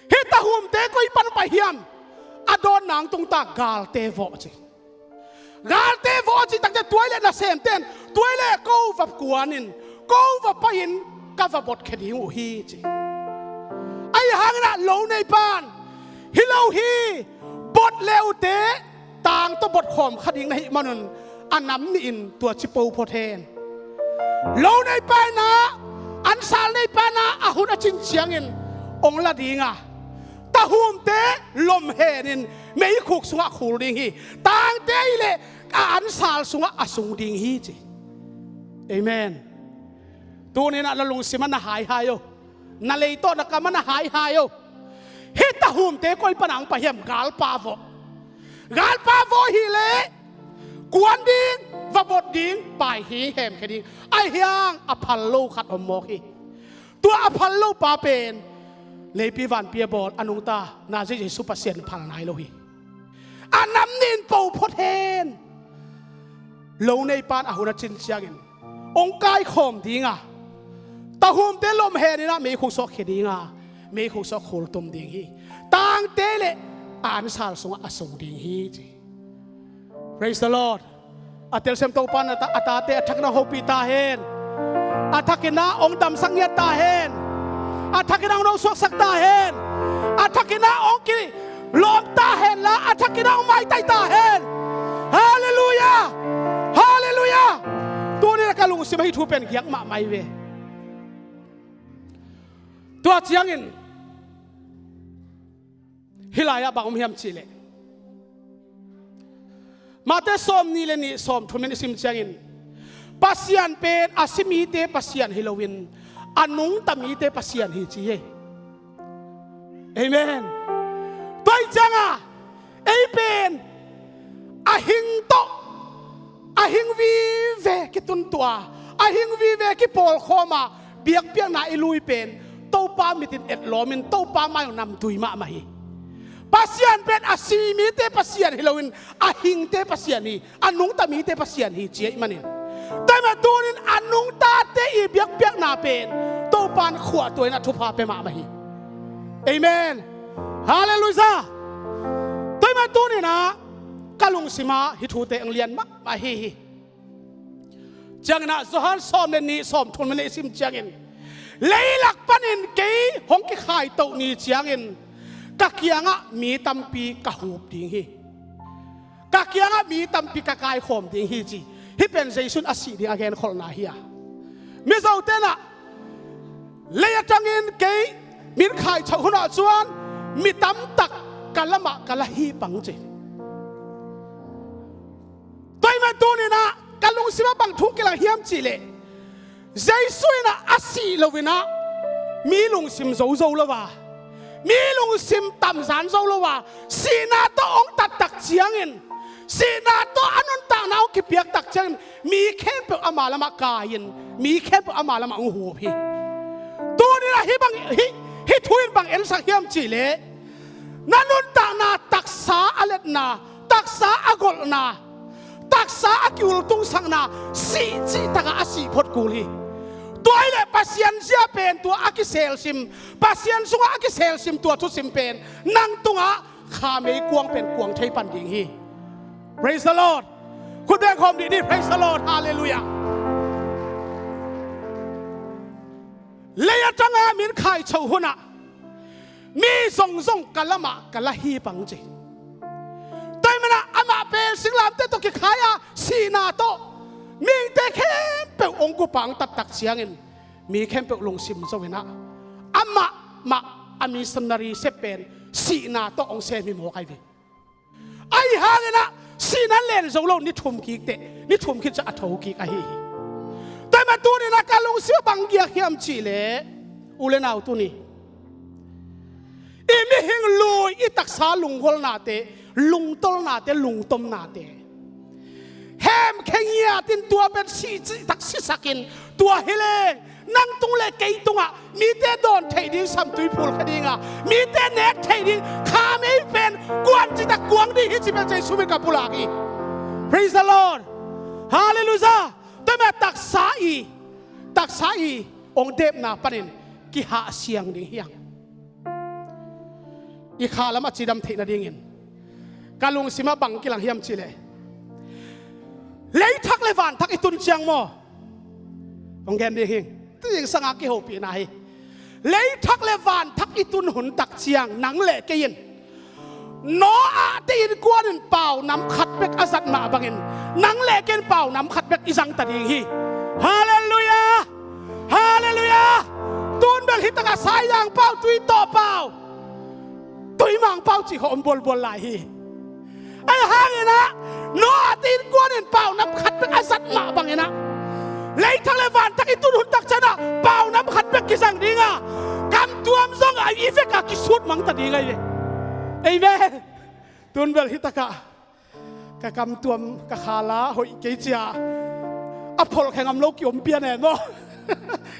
Speaker 1: เฮตาหุมเตก็อีปันไปเฮียมอดอนนางตรงตากาลเตวอจิกาลเตวอจิตั้งแต่ตัวเล็กน่ะเซมเต้นตัวเล็กกูวับกวนินกูวับไปอินกับวับบดแค่ดิ้งอูฮีจิไอ้หางน่ะโลในบ้านฮิโลฮีบดเลวเตต่างตัวบดขอมขดิ้งในมันนอันน้ำนี่อินตัวชิปูโพเทนโลในปานะอันสาลในปานะอาหุนจินเชียงอินองละดีงาตาหุมเตลมเฮนินไม่ขุกสวะขูดิงฮีต่างเตยเลอันสาลสวะอสุงดิงฮีจีเอเมนตัวนี้นะเราลงสิมันหายหายโยนาเลยโตนักมันหายหายโยเฮตาหุมเตก็อีปนังไปเฮียมกาลปาโวฮีเลกวนดิ้งวับบดดิ้งไปฮีเฮมแค่ดิ้งไอเฮียงอพัลโลขัดอมโมฮีตัวอพัลโลปาเป็นเลยปีวันปีบอลอนุตานาจะใช้สุปเซียนพันนายโลฮีอันน้ำนินปูพเทนโลในปานอาหุนจินเชียงินองค์กายข่มดิ้งอ่ะตาหุมเตลมเฮนี่นะไม่คุกซอกเฮดิ้งอ่ะไม่คุกซอกขูลตุมดิ้งฮีต่างเตเลอันสาลสงอสงดิ้งฮีจี Praise the Lord อาเตลเซมโตปันอาตาเตอทักนาโฮปีตาเฮนอาทักนาองดำสังเยตาเฮนอาทักนาองสวกสักตาเฮนอาทักนาองกิลอมตาเฮนละอาทักนาองไม้ไตตาเฮนฮาเลลูยาฮาเลลูยาตัวนี้กาลุงสิไม่ถูกเป็นเกียงมาไม่เวตัวเจียงอินฮิลายาบังมิฮัมชิเล มาเตสอมนี่เลยนี่สอมทุนมันสิมเชียงินปัสยันเป็นอาศิมีเตปัสยันฮิโลวินอันนุงตามีเตปัสยันฮิจีเอเอเมนตัวจังอ่ะเอเป็นอาหิงโตอาหิงวีเวกิตุนตัวอาหิงวีเวกิปอลโคมาเบียกเบียงนาอิลุยเป็นโตปามิตินเอ็ดลอมินโตปาไม่นำตุยมาไม่ปัสยันเป็นอาศิมีเตปัสยันฮิโลวินอาหิงเตปัสยันฮีอันนุงตามีเตปัสยันฮิจีเอมันเองแต่มาดูนินอันนุงตาเตอีเบียกเบียงนาเป็นโตปานขวดตัวนั้นทุพาไปมาไม่เอเมนฮาเลลูยาตัวมาดูนี่นะกาลุงสิมาฮิทูเตอังเลียนมาฮีจังนะสหันสอมเลนี่สอมทุนมันเลยซิมจังอินเลยหลักปันินเกยหงกิขายโตนี่จังอินกักยังอ่ะมีตัมปีกะหูบดิ่งฮีกักยังอ่ะมีตัมปีกะกายขมดิ่งฮีจีที่เป็นใจสุนอาศิดิ่งอาเกนคนนาฮีอ่ะมิสเอาเตนะเลยจังอินเกยมีขายชาวคนอ่ะส่วนมีตัมตักกะละมะกะละฮีปังจีตัวมันตัวนี่นะกะลุงสิมาบังทุกกิลังเฮียมจีเลยใจสวยนะอาศิลวินะมีลุงสิมโซโซละวะมีลุงสิมตำสารโซละวะสีนาตัวองตัดตักเจียงอินสีนาตัวอนุนต่างนาวกิเปียกตักเจียงมีแค่เปอามาละมากายินมีแค่เปอามาละมาองหัวพี่ตัวนี่นะฮิบังฮิทุยบังเอ็นสักเฮียมจีเลยนันุนต่างนาตักษาอเลตนาตักษาอากลนาตักษาอากิวลตุงสังนาสีจีตากาอาศิพดกูลีตัวไอ้เล่ปัสยันเสียเป็นตัวอากิเซลซิมปัสยันสุงอากิเซลซิมตัวทุสิมเป็นนั่งตุงะขาไม่กวงเป็นกวงใช้ปันดิ่งฮี Praise the Lord คุณได้ความดีนี่ Praise the Lord Hallelujah เลยจังอามินขายชาวหุนะมีส่งกันละมะกันละฮีปังจีแต่มันอะอามาเป็นสิ่งลามเตตัวกิขายาสีนาโตมีแต่แค่เป็นองค์กุปังตักเสียงเงินมีแค่เป็นลงซิมโซเวนะอามาอามีสนารีเซเป็นสีนาโตองเซมีโมไกวีไอ้ห่างนะสีนั้นเล่นโซโลนี่ทุ่มกิกเตนี่ทุ่มคิดจะอัฐกิกไอ้ฮีแต่มาตัวนี้นะการลงเสียบังเกียร์เฮียมจีเล่อุเลนเอาตัวนี้อีมีหิงลุยอีตักษาลุงคนนาเตลุงตลนาเตลุงตมนาเตแฮมแข็งยาตินตัวเป็นสีตักสีสักินตัวเฮเลนั่งตรงเล็กไกตรงอ่ะมีแต่โดนเทดิ้งสัมตุยพูลคดิ้งอ่ะมีแต่เน็กเทดิ้งข้าไม่เป็นกวนจิตกวงดีที่จะเป็นใจสุเมกับปุลากี Praise the Lord Hallelujah แต่แม่ตักษาอีองเดบนาปนินกิหาเสียงดิ่งเฮียงอีข้าละมาจีดำเทนดิ่งเงินกาลุงสิมาบังกิลังเฮียมจีเลยเลยทักเลวันทักอิตุนเชียงโมองแกนดีหิงที่ยังสังอากิโฮปีนายเลยทักเลวันทักอิตุนหุนตักเชียงหนังเละกินโนอาตีนกวนเป่าน้ำขัดเบกอาซัดมาบังเงินหนังเละกินเป่าน้ำขัดเบกอิสังตัดยิงฮีฮาเลลูยาฮาเลลูยาตูนเบลฮิตกาสายยางเป่าตุยต่อเป่าตุยมังเป่าจีหอมบอลไหลไอ้ห่างเงี้ยนะโนอาตีนกวนเป่าน้ำขัดเบกอาซัดมาบังเงินนะเลยทั้งเลวันทั้งอิตุนหุนตักชนะเป่าน้ำขัดเบกกิสังดีงะกำตัวมซองไอ้อีเฟกากิสุดมังตัดดีไงเลยไอ้แม่ตุนเบลฮิตกะกำตัวมกะขาลาหอยเกจิอาอพอลแข่งอำโลกยมเปียนเนาะ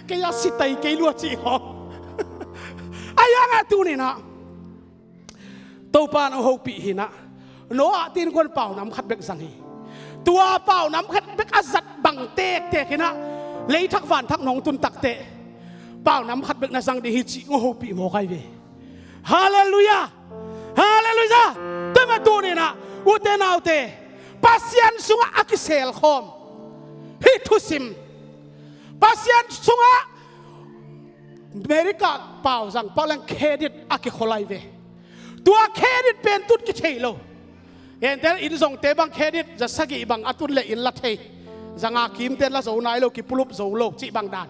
Speaker 1: แกอยากสิตายแกลัวจีหอไอ้ยังไงตัวนี้นะตัวปานเอาหกปีหินะโนอาตีนคนเป่าน้ำขัดเบกสังฮีตัวเป่าน้ำขัดเบกอาซัดบังเตกหินะเลยทักวันทักน้องตุนตักเตะเป่าน้ำขัดเบกนาสังดีฮิจิโอหกปีโมไกเวฮาเลลูยาฮาเลลูยาตัวมาตัวนี้นะอุเตนเอาเตปัสยันสุงอากิเซลคอมฮิทุซิมปัสยันสุงอาอเมริกาเป่าสังเป่าแรงเครดิตอากิโคไลเวตัวเครดิตเป็นตุดกิเชโลเอ็นเดอร์อินส่งเตบังเครดิตจะสักกี่บังอัตุนเลอินลัดเฮจังอาคิมเตนละโซนายโลกิปุลุบโซโลจิบังดาน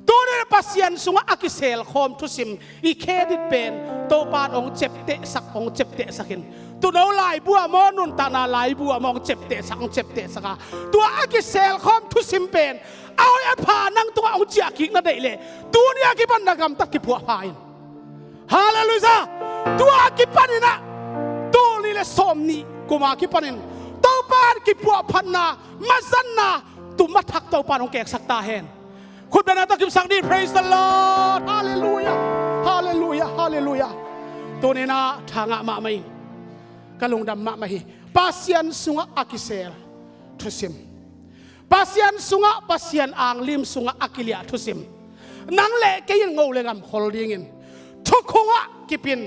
Speaker 1: ตัวนี้ปัสยันสุงอากิเซลคอมทุซิมอีเครดิตเป็นโตปานองเจ็บเตะสักองเจ็บเตะสักิน ตุนเอาลายบัวมอนุนตานาลายบัวมองเจ็บเตะสังเจ็บเตะสักตัวอากิเซลคอมทุสิมเป็นเอาไอ้ผ่านั่งตัวเอาเจียกิกนั่นได้เลยตัวนี้อากิปันนักกรรมตักกิพัวพายฮาเลลูยาตัวอากิปันนี่นะตัวนี้เลยสมนี่กูมากิปันนี่ตัวปานกิพัวพันนามาสันนาตุมาทักตัวปานองแกกสักตาเห็นคุณเป็นนักกิมสังดี praise the Lord ฮาเลลูยาฮาเลลูยาฮาเลลูยาตัวนี้นะทางอะมาไม่กะลงดำมาไม่pasien sunga akisel tusim pasien sunga pasien ang lim sunga akilia tusim nang le kayin ngau le ngam holdingin thukhunga kipin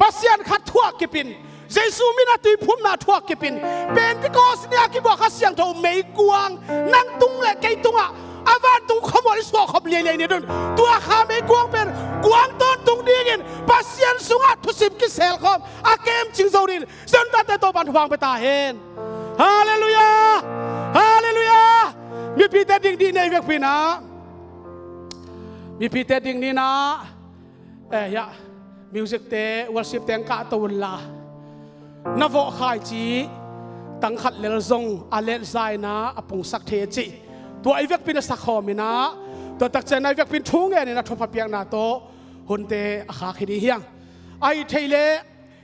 Speaker 1: pasien khat thua kipin jesu mina tui phum na thua kipin pentecost ni akibo khasiang tho mei kuang nang tung le kai tunga avan tu khomol so khom le le ni dun tua kha mei kuang pen kuang ton tung dingin pasien sunga tusim ki sel khom akem ching zodin sen ta te to ban thuang pe ta hen haleluya haleluya mi pi te ding di nei vek pi na mi pi te ding ni na ya music te worship te ka to la na vo khai chi tang khat lel zong alet zai na apung sak the chiตัวไอ้เวกปินสักขอมินะตัวตักเจนไอ้เวกปินทุ่งเงินนะทุบเปียงนาโตหุ่นเตอาขาคิดีเฮียงไอ้เทเล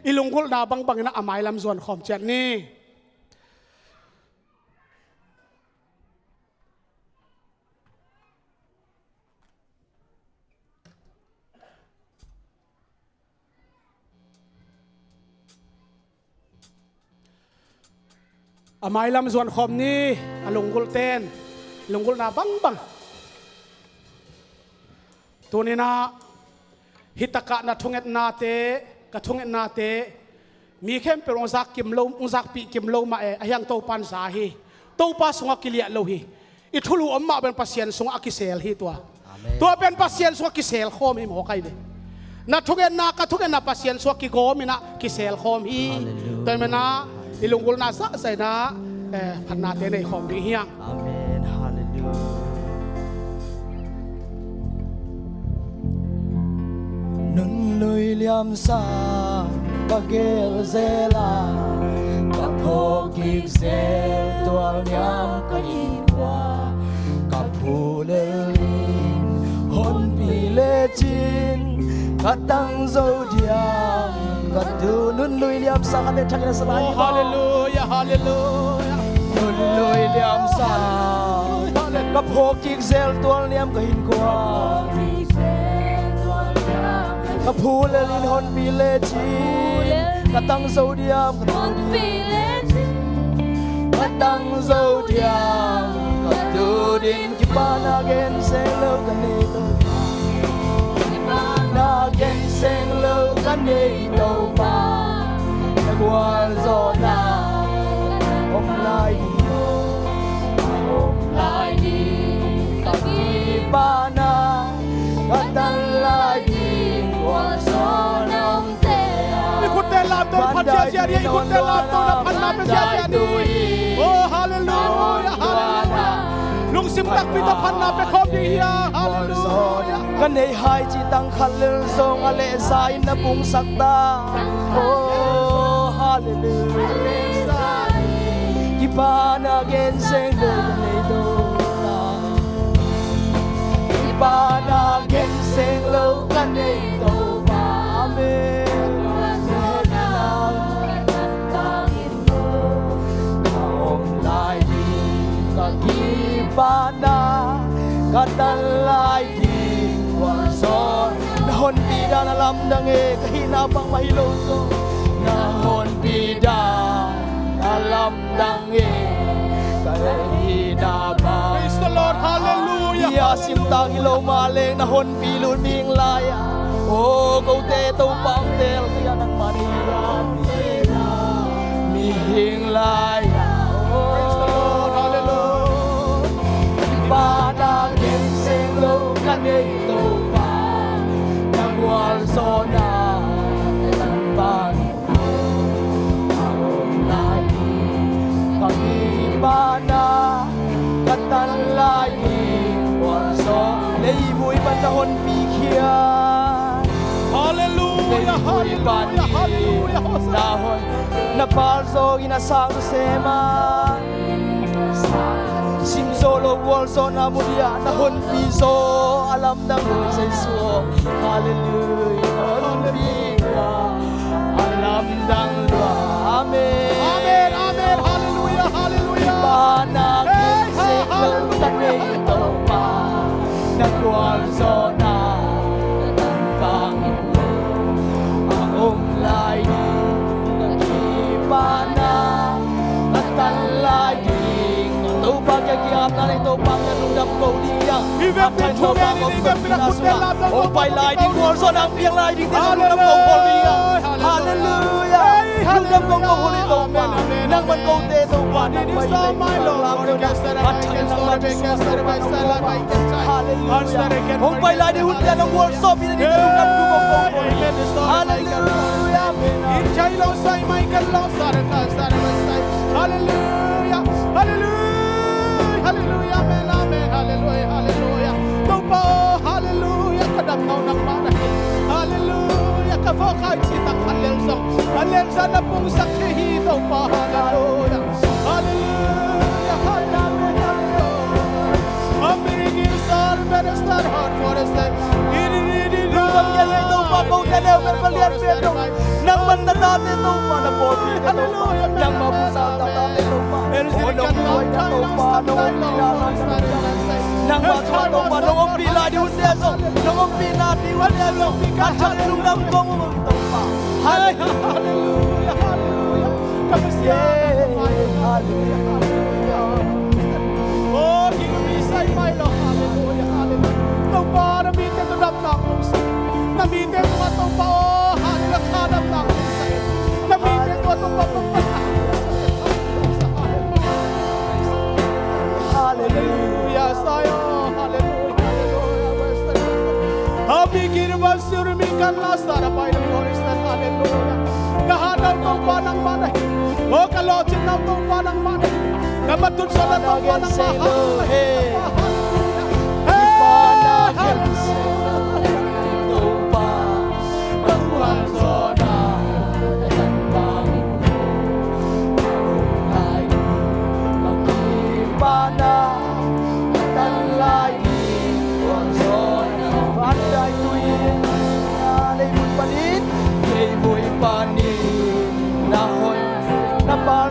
Speaker 1: อิลุงกุลดาบังบังนะอามายลำส่วนขอมเจนนี่อามายลำส่วนขอมนี่อลุงกุลเต้นลงกุลนาบังบังตัวนี้นะฮิตกะนะทุ่งเอ็ดนาเตกะทุ่งเอ็ดนาเตมีเข้มเป็นองซักกิมโลองซักปีกิมโลมาไอ้ยังโตปันสาฮีโตปัสงกิเลียโลฮีอิทุลูอมมาเป็นปัสเซียนสงอกิเซลฮีตัวเป็นปัสเซียนสงอกิเซลข้อมีหมอใครเลยนะทุ่งเอ็ดนากะทุ่งเอ็ดนาปัสเซียนสงอกิโกมีนะกิเซลข้อมีตัวมันนะอิลงกุลนาซะใส่นะพันนาเตในข้อมีเฮียง
Speaker 2: nun lui liam sa bagel zela kapogig zel tual nyam kainwa kapulelin hon pilechin katang zodiam katu nun lui liam sa kami thangina sa lahi
Speaker 1: hallelujah hallelujah
Speaker 2: nun lui liam sa kapogig zel tual nyam kainwa kapulelin hon pilechin katang zodiam katang zodiam katudin kipana gen selo kanito kipana gen selo kanito pa nagwal zona om lai di kapipana katang lai di
Speaker 1: คุณเตลาตัวพันเจียดีคุณเตลาตัวพันนาเป็นเจียดีโอ้ฮาเลลูยาฮาเลลูยาลุงซิมตักพิธภัณฑ์นาเป็นครอบดีฮาเลลูยา
Speaker 2: กันในหายจิตังขันเลซงอเลสายนบุงสักตาโอ้ฮาเลลูยากิปานาเกนเซงโดกันในโดกิปานาเกนเซงโลกันในโดอาเมนPana katalay di wason nahon pida na lamdang kahinabang mahiloso nahon pida na lamdang kahinabang
Speaker 1: Praise the Lord hallelujah
Speaker 2: yasim tang ilaw maling nahon pilun bing laya o kaute tau pang tel kaya nang maniyan mihing laya
Speaker 1: Praise the Lord hallelujah
Speaker 2: Pana ginseng lo kanito pa nagwal zona tambang ang lahi pagibana katanlayi walso leiboy panahon pikyan
Speaker 1: hallelujah
Speaker 2: vui ban na hoi na par zo ina sang sema sim solo wall so na mudia na hon pi so alam dang hoi sai so hallelujah hallelujah alam dang lo amen
Speaker 1: amen amen hallelujah hallelujah
Speaker 2: Bana kese tane to pa na wall so na bang ang lai Bana Natalay Tupag yagiap na ito pang nanundam ko diya
Speaker 1: Ibig pintunin ibig pinakundala
Speaker 2: O pa'y lighting warso ng piyang lighting Nanundam ko ko diya Hallelujah Nundam ko ko ito pa Nang man ko dito pa Nang may Hallelujah O pa'y lighting hunda ng warso Pinanindam ko ko Hallelujah
Speaker 1: Injay lo say Michael lo saraka hallelujah hallelujah hallelujah amen amen hallelujah hallelujah tupa hallelujah kadam nau nang mana hallelujah ka vo khai chi tak halel sa na pung sakhi tupa hallelujah hallelujah hallelujah amiri star better star hot for us
Speaker 2: Kau jangan berlian bedo, nang mendatati tu pada bodi tu, nang mabusa tatati tu pada, onong boy tu pada nang mabusa tu pada, nong pila di undia so, nong pila di undia so, kacau lungam kau tu pada, hallelujah, hallelujah, hallelujah,
Speaker 1: oh kita bisa mai lo, hallelujah, hallelujah, tu pada minta tu dapat Namite ko ato pa oh hallelujah kadam na Namite ko ato pa hallelujah sayo hallelujah hallelujah Abi kirban surmikan lasara by the forest hallelujah Kahadaw to pa ng manay O kalochin na to pa ng manay Kabatun sa na to pa ng mahay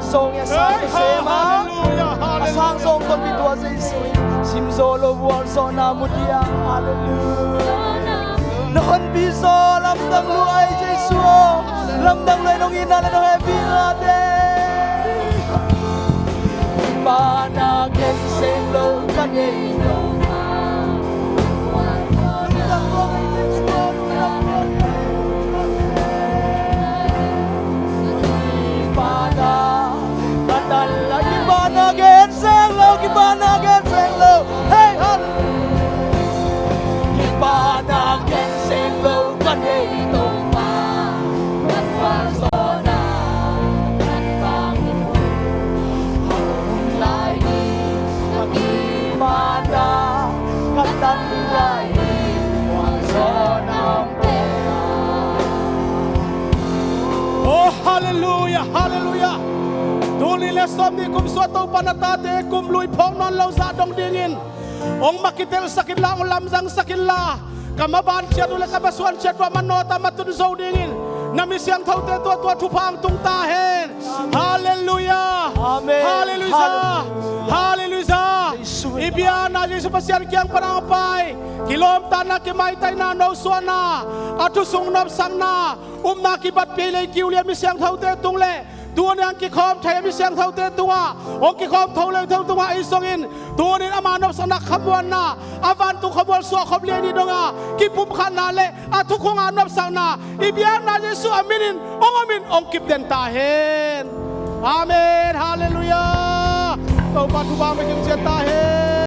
Speaker 2: Song ya sang sema sang song kon bitua seisui sim solo wal so na mudia hallelujah non biso lam dang lu ai jesu lam dang lu nong ina le nong happy rade bana ken sen lo kan ye no Gimana genseng lo, hey gimana genseng lo kan itu kan wasona kan bangun lagi gimana kan lagi wasona
Speaker 1: Oh hallelujah hallelujah Tuli lesom ni kum suatu panatate kum lui phong non lau za dong dingin. Ong makitel sakit la ong lamzang sakit la. Kamaban cia dule kabasuan cia dua manota matun zau dingin. Nami siang tau te tua tupang tung tahen. Haleluya.
Speaker 2: Amen.
Speaker 1: Haleluya. Haleluya. Ibiana Yesus pasian kiang panampai. Kilom tanah kemai tai na no suana. Atu sung nop sang na. Nakibat pele kiulian mi siang tau te tung le. Tuan yang kikom saya misang tahu tetua, orang kikom tahu leh tahu tua isongin. Tuan ini amanah sanak kamuan na, avan tu kamuan suak kamlian di donga, kipum kana le, atu kong anap sana. Ibiar na Yesus aminin, ong kip den tahen. Amin, haleluya. Tau patu bang menyung tahen.